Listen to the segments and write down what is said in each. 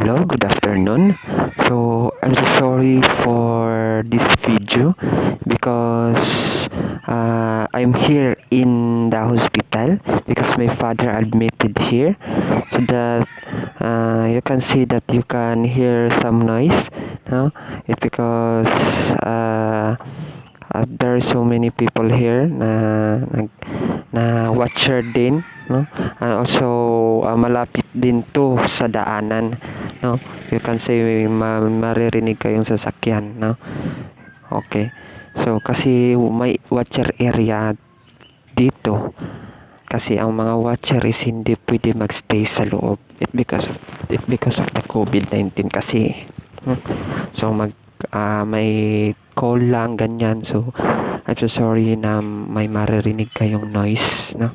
Hello, good afternoon. So I'm so sorry for this video because I'm here in the hospital because my father admitted here, so that you can see that you can hear some noise. No, it's because there are so many people here na watcher din, no, and also malapit din to sa daanan, no. You can say maririnig kayong sasakyan, no. Okay, so kasi may watcher area dito, kasi ang mga watcher is hindi pwede magstay sa loob. It because of the COVID-19 kasi. So may call lang ganyan. So I'm so sorry na may maririnig kayong noise, no.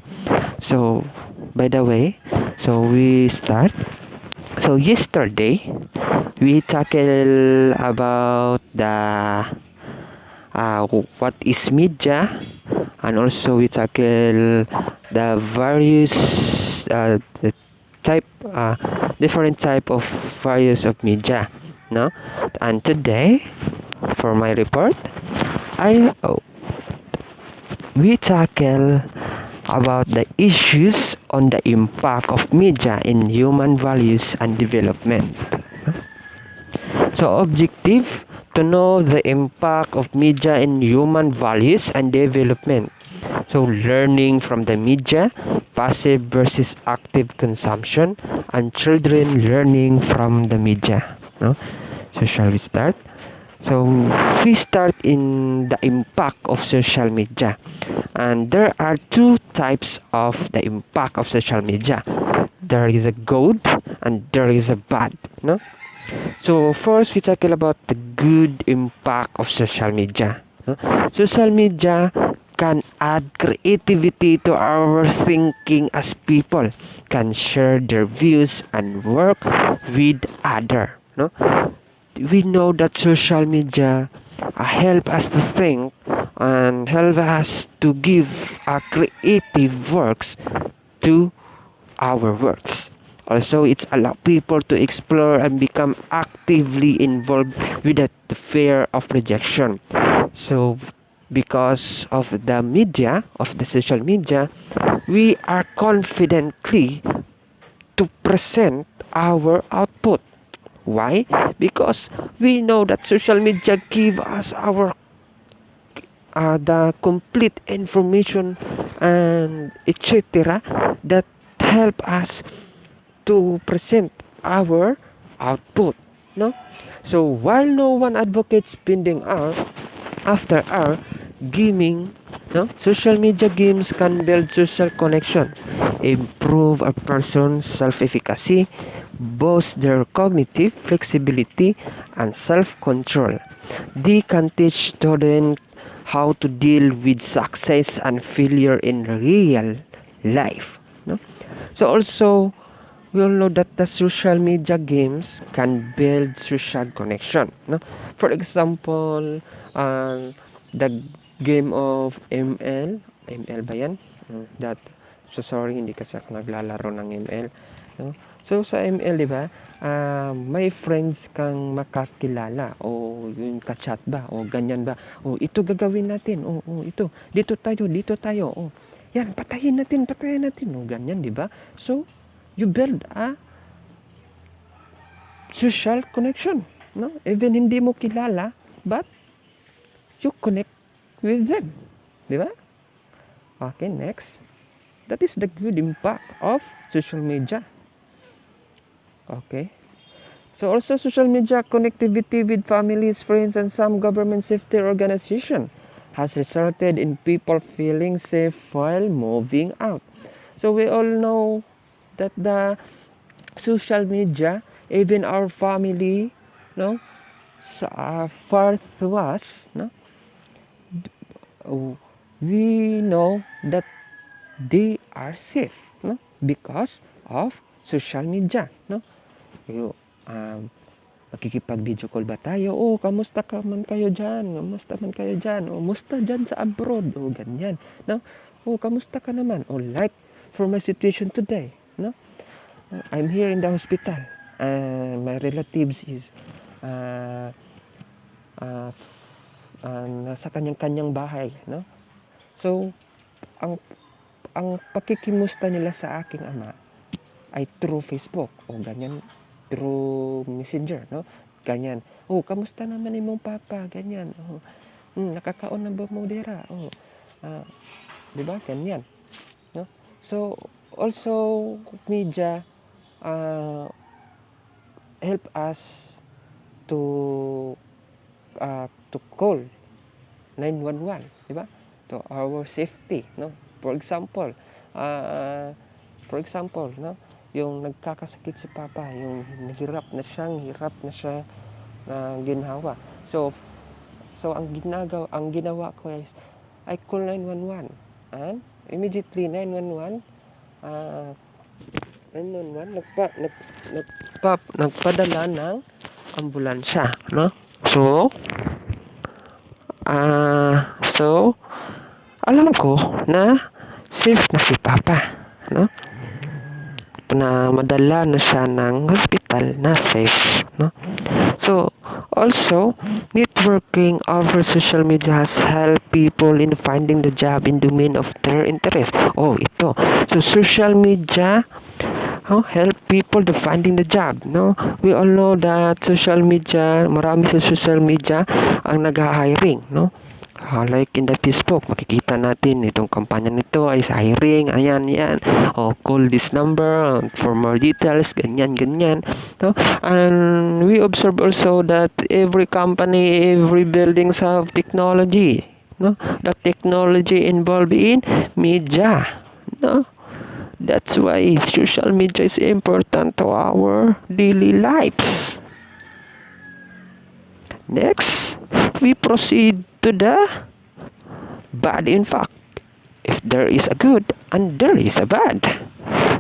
So by the way, so we start. So yesterday we tackle about the what is media, and also we tackle the various the type different type of various of media, no. And today for my report we tackle about the issues on the impact of media in human values and development. So objective to know the impact of media in human values and development. So learning from the media, passive versus active consumption, and children learning from the media. No? So shall we start? So we start in the impact of social media, and there are two types of the impact of social media. There is a good and there is a bad, no. So first we tackle about the good impact of social media, no? Social media can add creativity to our thinking as people can share their views and work with other, no. We know that social media help us to think and help us to give creative works to our works. Also, it's allow people to explore and become actively involved without the fear of rejection. So, because of the media, of the social media, we are confidently to present our output. Why? Because we know that social media give us our the complete information and etc. that help us to present our output, no. So while no one advocates spending after hour gaming, no, social media games can build social connection, improve a person's self-efficacy, boost their cognitive flexibility and self-control. They can teach students how to deal with success and failure in real life, no. So also we all know that the social media games can build social connection, no. For example, the game of ML ba yan? That so sorry, hindi kasi ako naglalaro ng ML, no. So sa ML, di ba, may friends kang makakilala o yung ka-chat ba o ganyan ba, o ito gagawin natin, o ito dito tayo, o yan patayin natin, o ganyan, di ba. So you build a social connection, no, even hindi mo kilala, but you connect with them, di ba. Okay, next. That is the good impact of social media. Okay. So also social media connectivity with families, friends, and some government safety organization has resulted in people feeling safe while moving out. So we all know that the social media, even our family, no, far to us, no, we know that they are safe, no, because of social media, no. You makikipag-video call ba tayo? Oh, kamusta ka man kayo dyan? Kamusta man kayo dyan? O, musta dyan sa abroad? O, ganyan, no? Oh, kamusta ka naman? Oh, like, for my situation today, no? I'm here in the hospital. my relatives is nasa kanyang-kanyang bahay, no? So, ang pakikimusta nila sa aking ama ay through Facebook o ganyan, through Messenger, no? Ganyan. Oh, kamusta naman imong papa? Ganyan. Oh, nakakaon na ba mo dira? Oh, di ba? Ganyan, no? So, also media help us to call 911, di ba? To our safety, no? For example, no? Yung nagkakasakit si papa, yung hirap na siya ginhawa. So ang ginawa ko is I call 911 and immediately 911 nagpadala ng ambulansya, no? So alam ko na safe na si papa, no? Na madala na siya ng hospital na safe, no? So also networking over social media has helped people in finding the job in domain of their interest. Ito, so social media help people to finding the job, no? We all know that social media, marami sa social media ang nag-hiring, no? Like in the Facebook, makikita natin itong kampanya nito ay sa hiring, ayan, call this number for more details, ganyan, no? And we observe also that every company, every buildings have technology, no? The technology involved in media, no? That's why social media is important to our daily lives. Next, we proceed to the bad impact. If there is a good and there is a bad.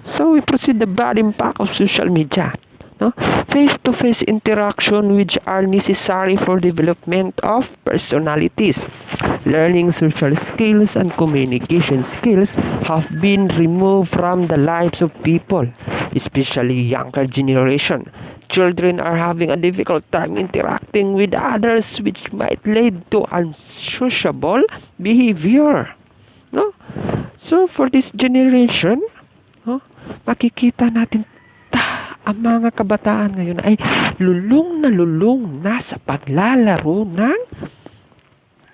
So we proceed the bad impact of social media. No? Face-to-face interaction which are necessary for development of personalities. Learning social skills and communication skills have been removed from the lives of people, especially younger generation. Children are having a difficult time interacting with others which might lead to unsociable behavior. No? So for this generation, makikita natin ang mga kabataan ngayon ay lulong na sa paglalaro ng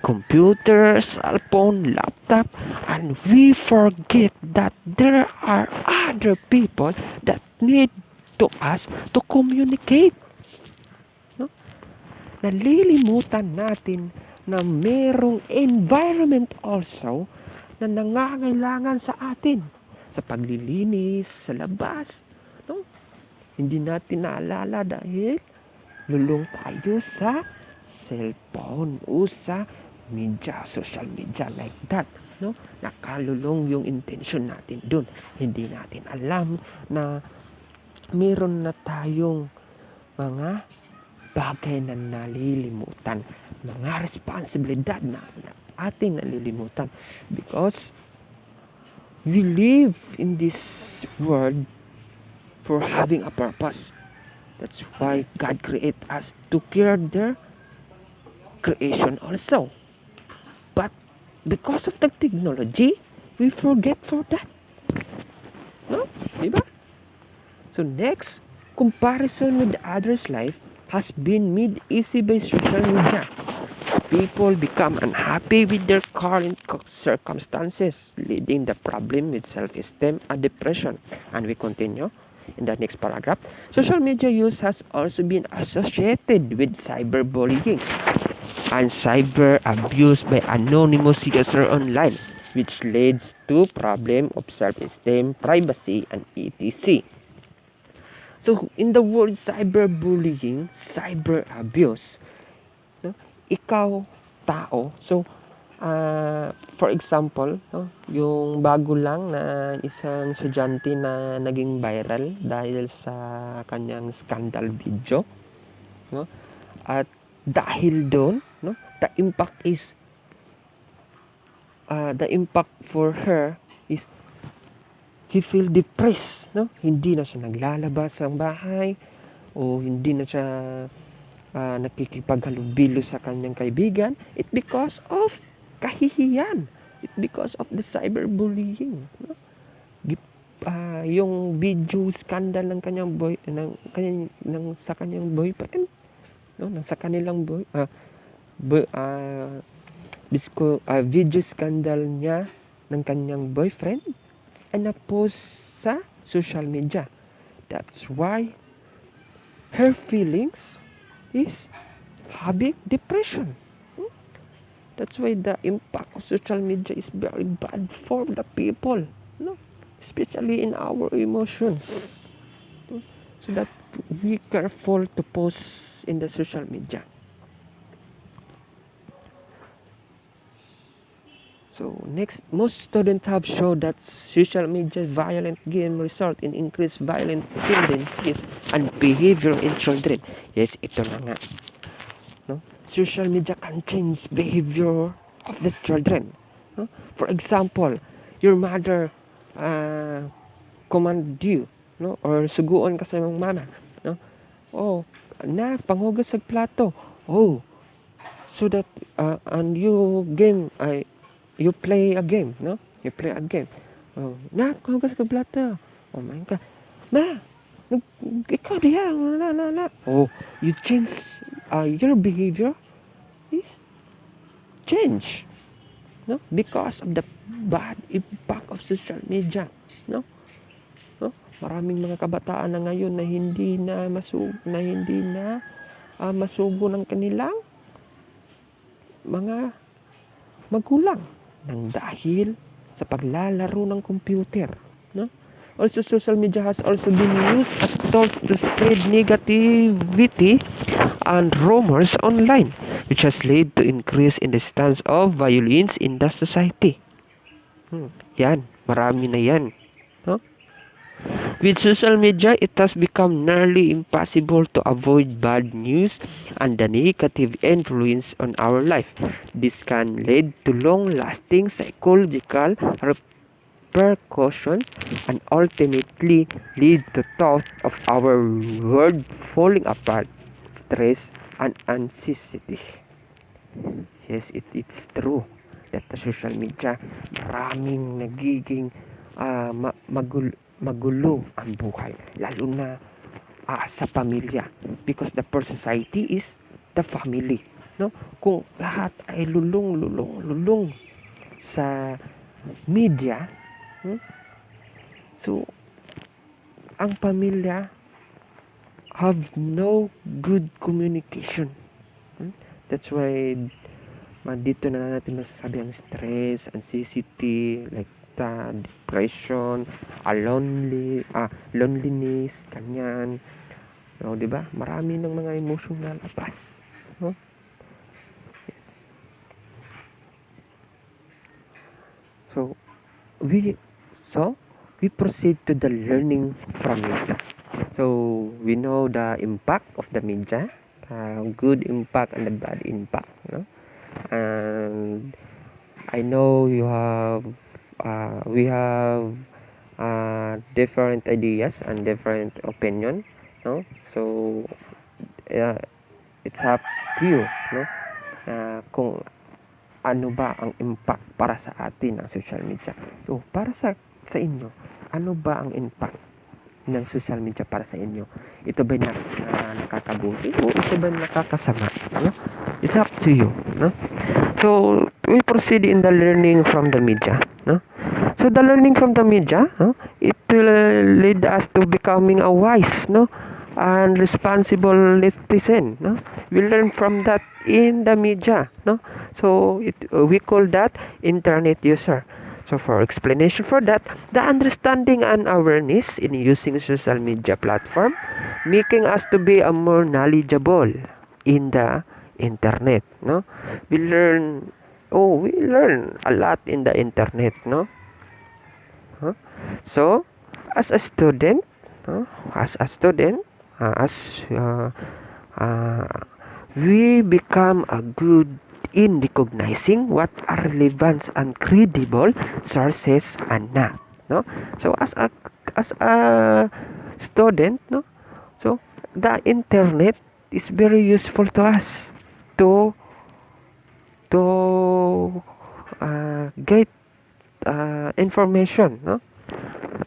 computer, cellphone, laptop, and we forget that there are other people that need to us to communicate. No? Nalilimutan natin na merong environment also na nangangailangan sa atin sa paglilinis, sa labas. No? Hindi natin naalala dahil lulong tayo sa cellphone o sa media, social media like that. No? Nakalulong yung intention natin dun. Hindi natin alam na meron na tayong mga bagay na nalilimutan, mga responsibilidad na ating nalilimutan because we live in this world for having a purpose. That's why God created us to care their creation also. But because of the technology, we forget for that. No? Diba? So next, comparison with others' life has been made easy by social media. People become unhappy with their current circumstances, leading the problem with self-esteem and depression. And we continue in the next paragraph. Social media use has also been associated with cyberbullying and cyber abuse by anonymous users online, which leads to problem of self-esteem, privacy, and etc. So, in the word cyberbullying, cyber abuse, no, ikaw, tao, so, for example, no, yung bago lang na isang estudyante na naging viral dahil sa kanyang scandal video, no, at dahil doon, no, the impact for her is he feel depressed, no? Hindi na siya naglalabas ng bahay, o hindi na siya nakikipaghalubilo sa kanyang kaibigan, it because of kahihiyan. It because of the cyberbullying. No? Yung video scandal ng kanyang sa kanyang boyfriend, no, sa kanilang video scandal niya ng kanyang boyfriend ay na-post sa social media. That's why her feelings is having depression. That's why the impact of social media is very bad for the people, no? Especially in our emotions. So that we careful to post in the social media. So next, most students have shown that social media violent game result in increased violent tendencies and behavior in children. Yes, ito na nga. No? Social media can change behavior of the children. No? For example, your mother command you, no? Or suguon ka sa imong mama, no? Oh, na panghugas sa plato. Oh, so that and you play a game, no? You play a game. Oh, na panghugas sa plato. Oh my God. Ma, ikaw diha, la. Oh, you change your behavior is change, no? Because of the bad impact of social media, no? No? Maraming mga kabataan na ngayon na hindi na masugo ng kanilang mga magulang nang dahil sa paglalaro ng computer, no? Also, social media has also been used as tools to spread negativity and rumors online, which has led to increase in the stance of violence in the society. Yan, marami na yan. No? With social media, it has become nearly impossible to avoid bad news and the negative influence on our life. This can lead to long-lasting psychological repercussions and ultimately lead to thought of our world falling apart, stress, and anxiety. Yes, it's true that the social media, maraming nagiging magulo ang buhay, lalo na sa pamilya, because the first society is the family, no? Kung lahat ay lulong sa media, so ang pamilya have no good communication. That's why dito na natin masasabi ang stress, anxiety, like depression, loneliness, kanyan. No, 'di ba? Marami ng mga emotion na labas, no? Yes. So we proceed to the learning from media. So we know the impact of the media, good impact and the bad impact, no? And I know we have different ideas and different opinion, no? So it's up to you, no? Kung ano ba ang impact para sa atin ng social media. So para sa inyo, ano ba ang impact ng social media para sa inyo? Ito ba nakakabuti o ito ba nakakasama, no? It's up to you, no? So we proceed in the learning from the media, no? So the learning from the media, it will lead us to becoming a wise, no, and responsible citizen, no? We learn from that in the media, no? So we call that internet user. So for explanation for that, the understanding and awareness in using social media platform, making us to be a more knowledgeable in the internet, no? We learn a lot in the internet, no? So as a student, we become a good in recognizing what are relevant and credible sources and not, no? So as a student, no? So the internet is very useful to us to get information, no?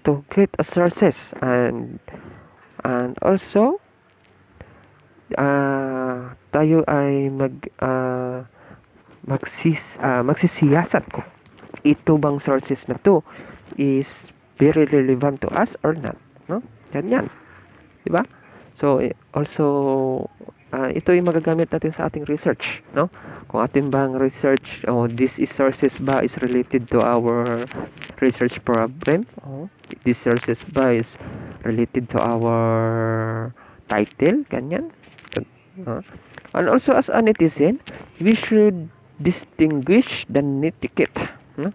To get sources, and also tayo ay magsisiyasat ko ito bang sources na to is very relevant to us or not, no? Ganyan, di ba? So also ito yung magagamit natin sa ating research, no? Kung ating bang research, this is sources ba is related to our research problem, this sources ba is related to our title, ganyan. And also as a netizen, we should distinguish the netiquette, no?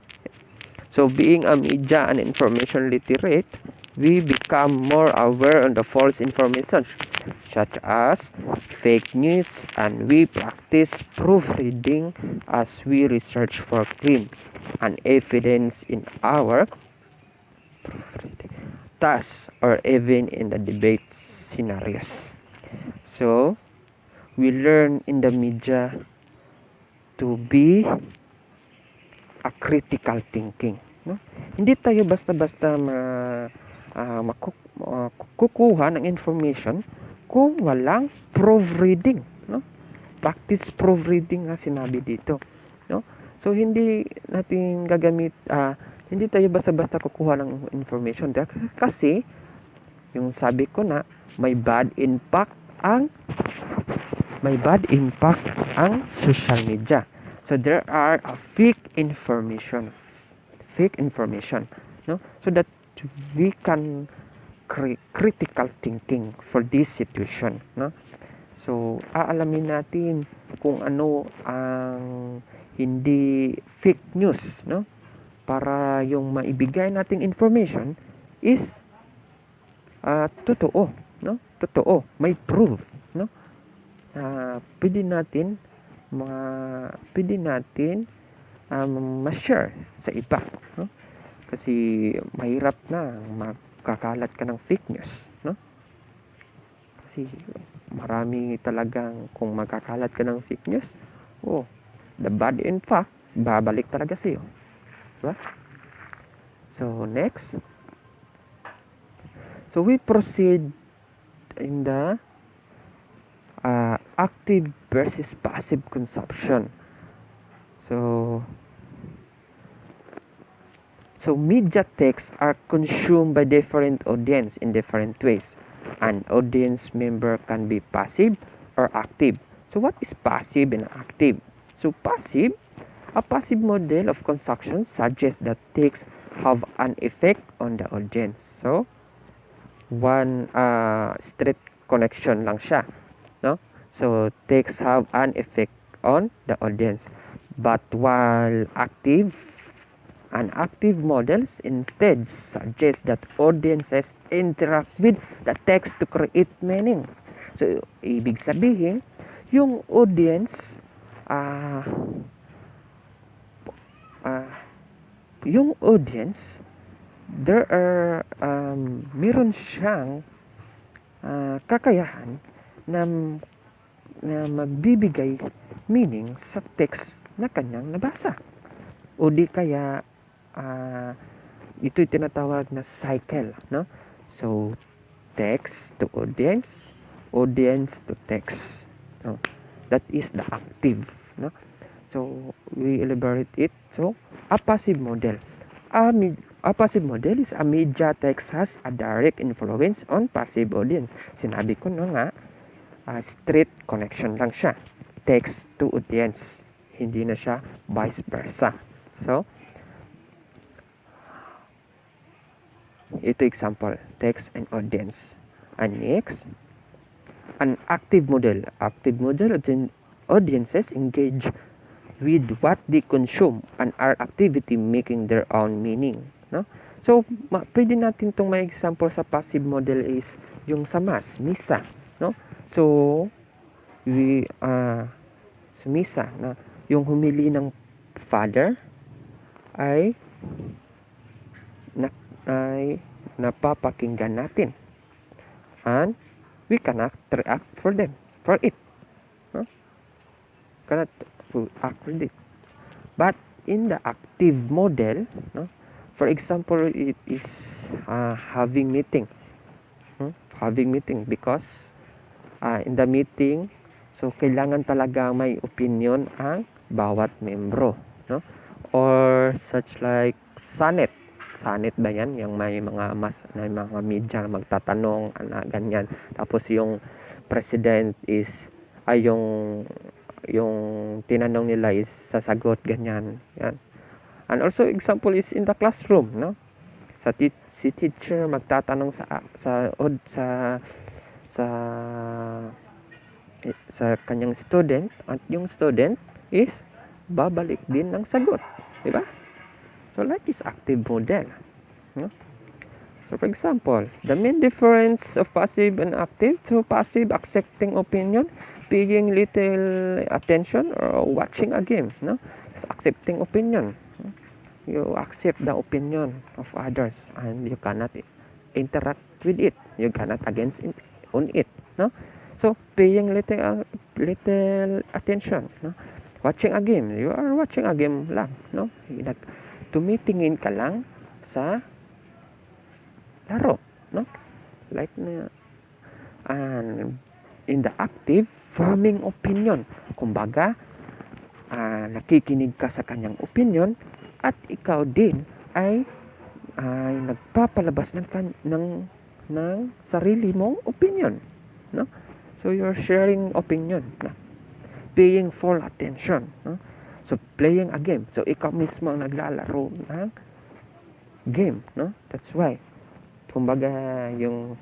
So being a media and information literate, we become more aware of the false information such as fake news, and we practice proofreading as we research for claim and evidence in our tasks or even in the debate scenarios. So we learn in the media to be a critical thinking, no? Hindi tayo basta-basta kukuha ng information kung walang proofreading, no? Practice proofreading nga sinabi dito, no? So hindi natin hindi tayo basta-basta kukuha ng information kasi yung sabi ko na may bad impact ang social media. So there are a fake information, no? So that we can critical thinking for this situation, no? So aalamin natin kung ano ang hindi fake news, no? Para yung maibigay nating information is totoo, no? Totoo, may proof, no? Pwede natin ma-share sa iba, no? Kasi mahirap na makakalat ka ng fake news, no? Kasi marami talagang kung magkakalat ka ng fake news, the bad impact babalik talaga sa iyo, diba? So next, so we proceed in the active versus passive consumption. So media texts are consumed by different audience in different ways. An audience member can be passive or active. So what is passive and active? So a passive model of consumption suggests that texts have an effect on the audience. So one straight connection lang siya, no? So texts have an effect on the audience. But while active models instead suggest that audiences interact with the text to create meaning. So ibig sabihin, yung audience there are meron siyang kakayahan na magbibigay meaning sa text na kanyang nabasa. O di kaya ito'y tinatawag na cycle, no? So text to audience, audience to text, no? That is the active, no? So we elaborate it. So a passive model, a passive model is a media text has a direct influence on passive audience. Sinabi ko na nga, straight connection lang siya, text to audience, hindi na siya vice versa. So ito example, text and audience. And next, an active model. Active model audiences engage with what they consume and are activity making their own meaning, no? So pwede natin itong may example sa passive model is yung sa misa, no? So sa misa na yung humili ng father ay napapakinggan natin, and we cannot react for it. No? Cannot act for it. But in the active model, no? For example, it is having meeting. Having meeting because in the meeting, so kailangan talaga may opinion ang bawat membro, no? Or such like Sanet ba yan? Yung may mga media na magtatanong, ganyan. Tapos yung president is, yung tinanong nila is sasagot, ganyan. Yan. And also example is in the classroom, no? Si teacher magtatanong sa kanyang student at yung student is babalik din ng sagot, di ba? So like is active model, no? So for example, the main difference of passive and active, so passive accepting opinion, paying little attention, or watching a game, no? So accepting opinion, you accept the opinion of others and you cannot interact with it, you cannot against it, on it, no? So paying little attention, no? Watching a game, you are watching a game lang, no? Tumitingin ka lang sa laro, no? Like and in the active, forming opinion, kumbaga nakikinig ka sa kanyang opinion at ikaw din ay nagpapalabas ng sarili mong opinion, no? So you're sharing opinion, no? Paying full attention, no? So playing a game, so ikaw mismo ang naglalaro ng game, no? That's why kumbaga yung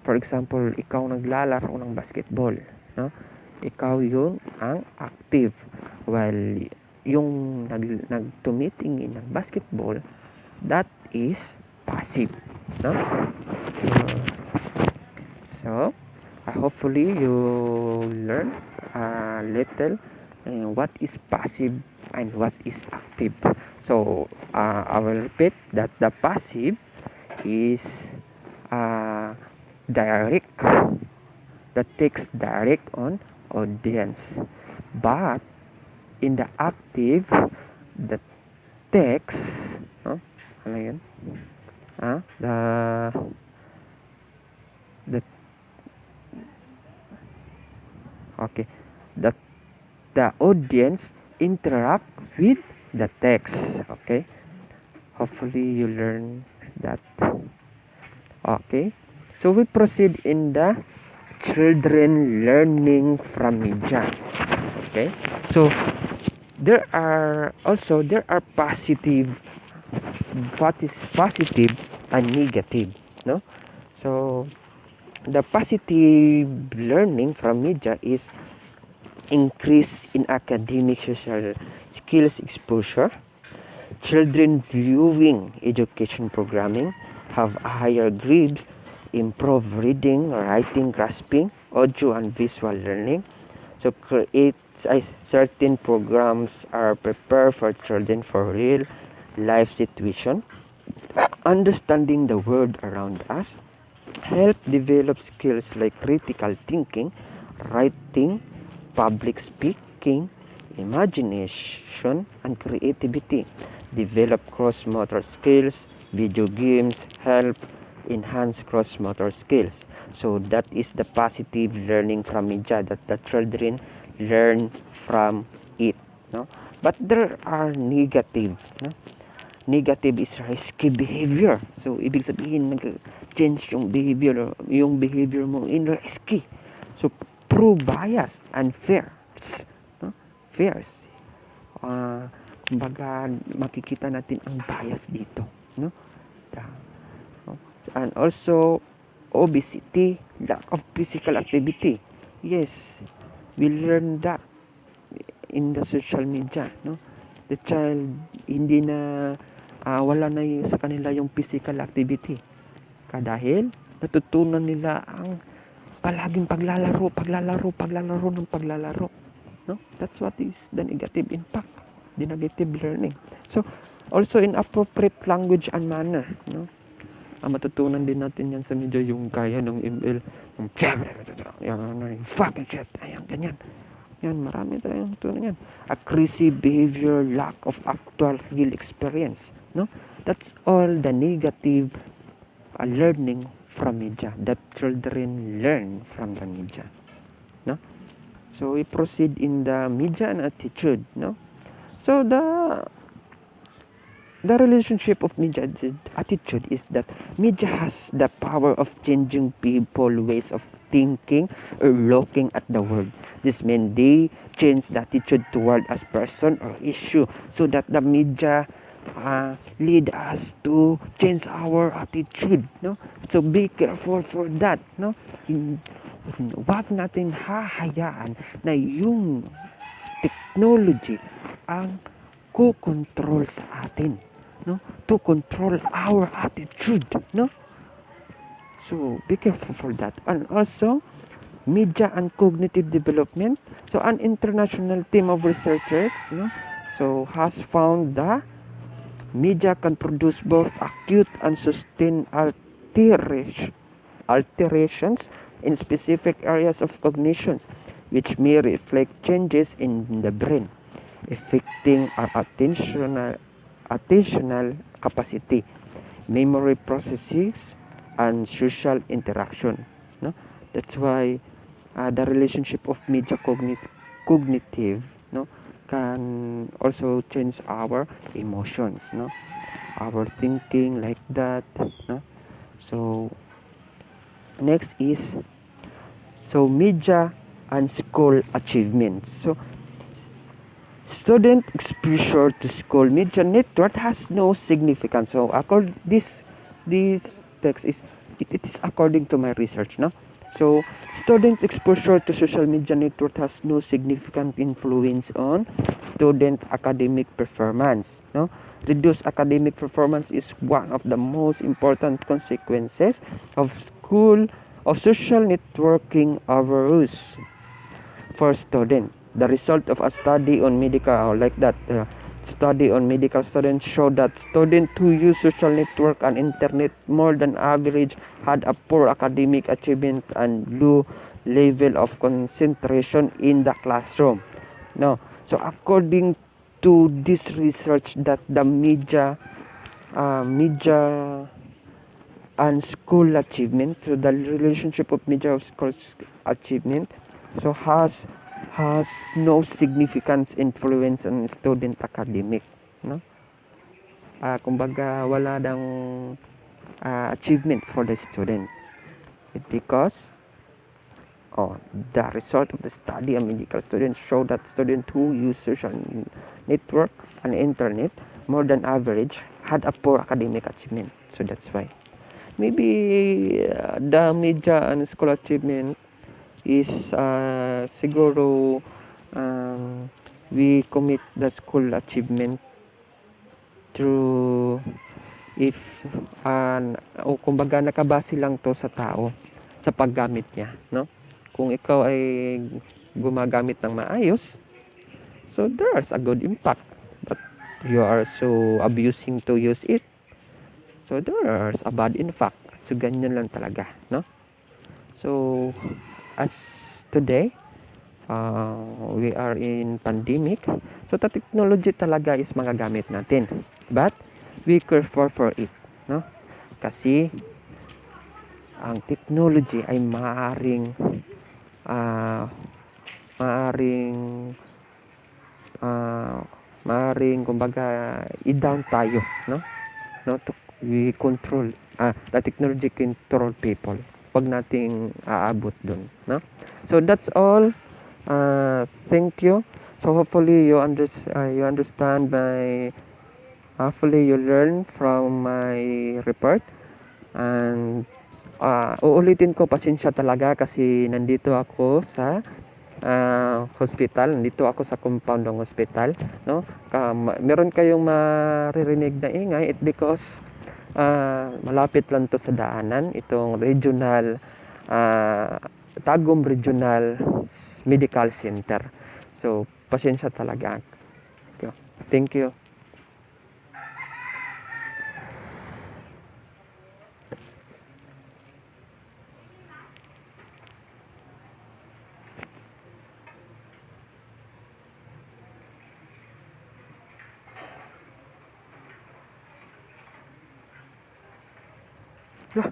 for example, ikaw naglalaro ng basketball, no? Ikaw yun ang active, while yung nagtumitingin ng basketball, that is passive, no? So hopefully you learn a little what is passive and what is active. So I will repeat that the passive is direct, that takes direct on audience, but in the active, the text, ano yun? The audience interact with the text. Okay, hopefully you learn that. Okay, so we proceed in the children learning from media. Okay, so there are positive and negative, no? So the positive learning from media is increase in academic social skills exposure. Children viewing education programming have higher grades, improve reading, writing, grasping, audio and visual learning. So creates certain programs are prepared for children for real life situation. Understanding the world around us, help develop skills like critical thinking, writing, public speaking, imagination, and creativity. Develop cross-motor skills. Video games help enhance cross-motor skills. So that is the positive learning from media, that the children learn from it, no? But there are negative, no? Negative is risky behavior. So ibig sabihin nag-change yung behavior mo in risky. So true bias and fears, no? Fears. Kumbaga makikita natin ang bias dito, no? And also obesity, lack of physical activity. Yes, we learn that in the social media, no? The child hindi na wala na sa kanila yung physical activity, dahil natutunan nila ang palaging paglalaro, no? That's what is the negative impact, the negative learning. So also inappropriate language and manner, no? matutunan din natin yan sa media, yung kaya ng ML, yung fucking shit, ayan, ganyan. Yan, marami tayong tunan yan. Aggressive behavior, lack of actual real experience. No? That's all the negative learning from media that children learn from the media. No? So we proceed in the media and attitude. No? So the relationship of media and attitude is that media has the power of changing people ways of thinking or looking at the world. This means they change the attitude toward a person or issue, so that the media lead us to change our attitude, no? So be careful for that, no? Wag natin hahayaan na yung technology ang ko-control sa atin, no? To control our attitude, no? So be careful for that. And also media and cognitive development. So an international team of researchers, no, so has found that media can produce both acute and sustained alterations in specific areas of cognition, which may reflect changes in the brain, affecting our attentional capacity, memory processes, and social interaction. No? That's why the relationship of media cognitive, no, can also change our emotions, no, our thinking, like that, no. So next is media and school achievements. So student exposure to school media network has no significance. So according this text is it is according to my research, no. So student exposure to social media network has no significant influence on student academic performance, no. Reduced academic performance is one of the most important consequences of social networking overuse for students. The result of a study on medical students showed that students who use social network and internet more than average had a poor academic achievement and low level of concentration in the classroom. No, so according to this research, that the media and school achievement, so the relationship of media of school achievement, so has no significant influence on student academic, no. Kumbaga wala dang achievement for the student. It because the result of the study of medical students show that students who use social network and internet more than average had a poor academic achievement. So that's why maybe the media and school achievement is siguro we commit the school achievement through if o kumbaga nakabase lang to sa tao sa paggamit niya, no. Kung ikaw ay gumagamit ng maayos, so there's a good impact. But you are so abusing to use it, so there's a bad impact. So ganyan lang talaga, no. So as today we are in pandemic, so the technology talaga is magagamit natin, but we careful for it, no. Kasi ang technology ay maaaring kumbaga i-down tayo, no. We control the technology control people. Wag nating aabot doon, no. So that's all. Thank you. So hopefully you understand hopefully you learn from my report. And uulitin ko, pasensya talaga kasi nandito ako sa hospital, nandito ako sa compound ng hospital, no. Meron kayong maririnig na ingay, it because malapit lang to sa daanan, itong regional Tagum Regional Medical Center. So pasensya talaga. Thank you. Lah,